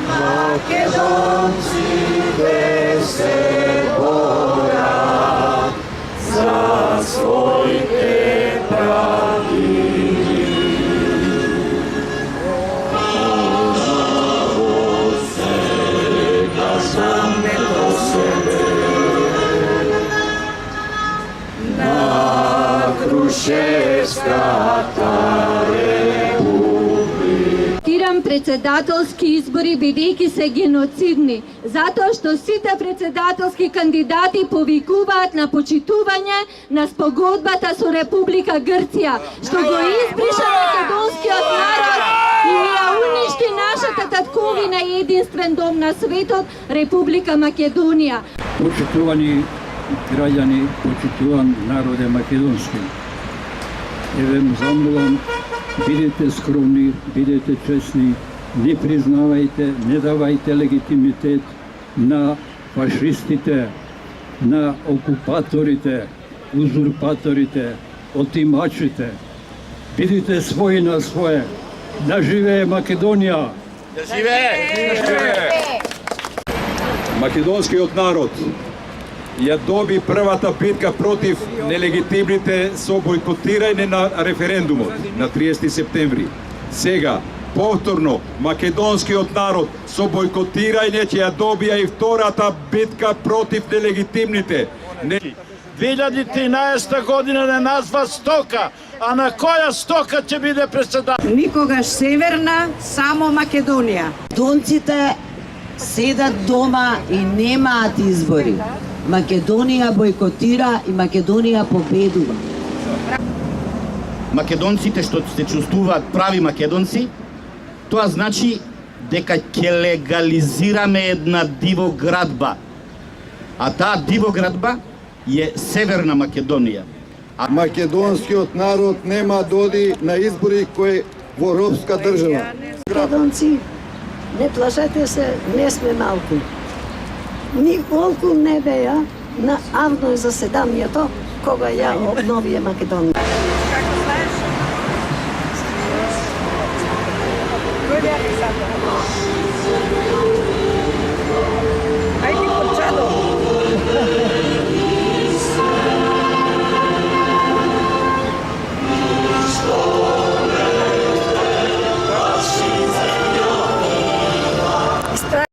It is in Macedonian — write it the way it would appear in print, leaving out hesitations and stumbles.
Македонци де се борят за своите прави. Сега саме до себе на Крушевската председателски избори бидејќи се геноцидни, затоа што сите председателски кандидати повикуваат на почитување на спогодбата со Република Грција, што го избриша македонскиот народ и ја уништи нашата татковина и единствен дом на светот, Република Македонија. Почитувани граѓани, почитуван народе македонски, еве замолам, бидете скромни, бидете честни, не признавајте, не давајте легитимитет на фашистите, на окупаторите, узурпаторите, отимачите. Бидете своји на свое. Да живее Македонија! Да живее! Македонскиот народ ја доби првата битка против нелегитимните со бойкотирање на референдумот на 30 септември. Сега, повторно, македонскиот народ со бойкотирање ќе ја добија и втората битка против нелегитимните. 2013 година не назва стока, а на која стока ќе биде председател? Никогаш северна, само Македонија. Македонците седат дома и немаат избори. Македонија бойкотира и Македонија победува. Македонците што се чувствуваат прави македонци, тоа значи дека ќе легализираме една дивоградба. А таа дивоградба е Северна Македонија. Македонскиот народ нема да оди на избори кои во робска држава. Македонци, не плашете се, не сме малку. Николку не беа на авно заседанието кога ја обновија Македонија. Како знаеш?